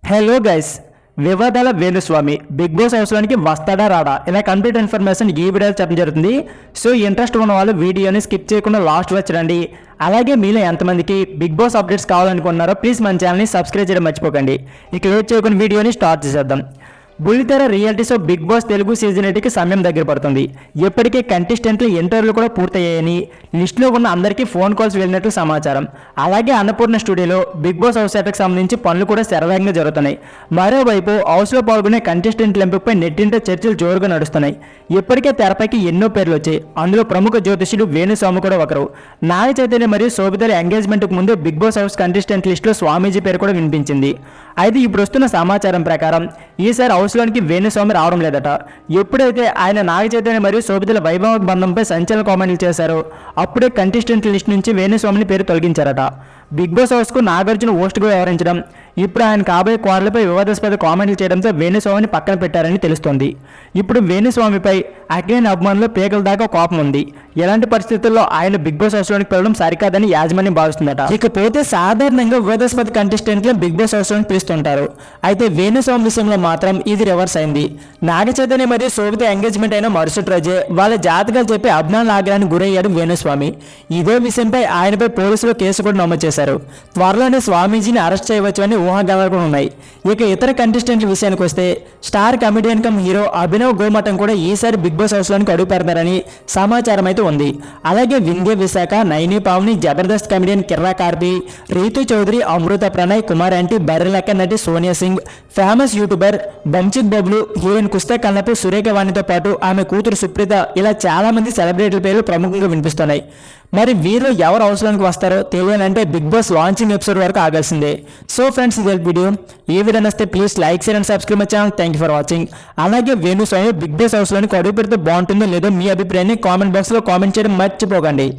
Hello guys, వివాదాల Venu Swamy big boss హౌస్లోనికి వస్తాడా రాడా ఇలా కంప్లీట్ ఇన్ఫర్మేషన్ ఈ వీడియోలో చెప్పడం జరుగుతుంది. సో ఇంట్రెస్ట్ ఉన్న వాళ్ళు వీడియోని స్కిప్ చేయకుండా లాస్ట్ వచ్చరండి. అలాగే మీలో ఎంతమందికి బిగ్ బాస్ అప్డేట్స్ కావాలనుకున్నారో ప్లీజ్ మన ఛానల్ని సబ్స్క్రైబ్ చేయడం మర్చిపోకండి. ఇక లేట్ చేయకుండా వీడియోని స్టార్ట్ చేసేద్దాం. బుల్లితెర reality show Bigg Boss Telugu season 8కి సమయం దగ్గర పడుతుంది. ఇప్పటికే కంటెస్టెంట్లు ఇంటర్వ్యూలు కూడా పూర్తయ్యాయని లిస్టులో ఉన్న అందరికీ ఫోన్ కాల్స్ వెళ్ళినట్లు సమాచారం. అలాగే అన్నపూర్ణ స్టూడియోలో బిగ్ బాస్ హౌస్ సెట్కి సంబంధించి పనులు కూడా శరవేగంగా జరుగుతున్నాయి. మరోవైపు హౌస్లో పాల్గొనే కంటెస్టెంట్ల ఎంపికపై నెట్టింట చర్చలు జోరుగా నడుస్తున్నాయి. ఇప్పటికే తెరపైకి ఎన్నో పేర్లు వచ్చాయి. అందులో ప్రముఖ జ్యోతిష్యుడు వేణుస్వామి కూడా ఒకరు. నాగ చైతన్య మరియు శోభితల ఎంగేజ్మెంట్కు ముందే బిగ్ బాస్ హౌస్ కంటెస్టెంట్ లిస్టులో స్వామీజీ పేరు కూడా వినిపించింది. అయితే ఇప్పుడు వస్తున్న సమాచారం ప్రకారం ఈసారి హౌస్లోనికి వేణుస్వామి రావడం లేదట. ఎప్పుడైతే ఆయన నాగ చైతన్య మరియు శోభితల వైభవ బంధంపై సంచలన కామెంట్లు చేశారో అప్పుడే కంటెస్టెంట్ లిస్ట్ నుంచి వేణుస్వామిని పేరు తొలగించారట. బిగ్ బాస్ హౌస్కు నాగార్జున హోస్ట్గా వ్యవహరించడం, ఇప్పుడు ఆయన కాబోయే కోడలపై వివాదాస్పద కామెంట్లు చేయడంతో వేణుస్వామిని పక్కన పెట్టారని తెలుస్తోంది. ఇప్పుడు వేణుస్వామిపై అఖిలేని అభిమానులు పేకల దాకా కోపం ఉంది. ఎలాంటి పరిస్థితుల్లో ఆయన బిగ్ బాస్ హౌస్లోనికి వెళ్ళడం సరికాదని యాజమాన్యం భావిస్తుందట. ఇకపోతే సాధారణంగా వివాదాస్పద కంటెస్టెంట్లు బిగ్ బాస్ హౌస్లోకి పిలుస్తుంటారు. అయితే వేణుస్వామి విషయంలో మాత్రం ఇది రివర్స్ అయింది. నాగ చైతన్య మరియు శోభిత ఎంగేజ్మెంట్ అయిన మరుసటి రోజే వాళ్ళ జాతకాలు చెప్పి అభిమానుల ఆగ్రహానికి గురయ్యాడు వేణుస్వామి. ఇదే విషయంపై ఆయనపై పోలీసులు కేసు కూడా నమోదు చేశారు. త్వరలోనే స్వామీజీని అరెస్ట్ చేయవచ్చని ఊహాగానాలు కూడా ఉన్నాయి. ఇక ఇతర కంటెస్టెంట్ల విషయానికి వస్తే star comedian come hero Abhinav Gomatam కూడా ఈసారి బిగ్ బాస్ హౌస్లోనికి అడుగు పెడతారని సమాచారం అయితే ఉంది. అలాగే వింధ్య విశాఖ, నైని పావని, జబర్దస్త్ కమెడియన్ కిర్రా కార్పి, రీతు చౌదరి, అమృత ప్రణయ్, కుమార్ ఆంటీ, బర్రెలక్క నటి Sonia Singh, famous YouTuber బంచిక్ Bablu, heroine కుస్తా Kannapu Surekha వాణితో పాటు ఆమె కూతురు సుప్రీత, ఇలా చాలా మంది సెలబ్రిటీల పేర్లు ప్రముఖంగా వినిపిస్తున్నాయి. మరి వీరిలో ఎవరు హౌస్లోనికి వస్తారో తెలియాలంటే బిగ్ బాస్ లాంచింగ్ ఎపిసోడ్ వరకు ఆగాల్సిందే. సో ఫ్రెండ్స్, ఇది వీడియో. ఈ వీడియో నచ్చితే please like, share and subscribe my channel. Thank you for watching. అలాగే వేణుస్వామి బిగ్ బాస్ హౌస్లోనికి అడుగు పెడితే బాగుంటుందో లేదో మీ అభిప్రాయాన్ని కామెంట్ బాక్స్లో కామెంట్ చేయడం మర్చిపోకండి.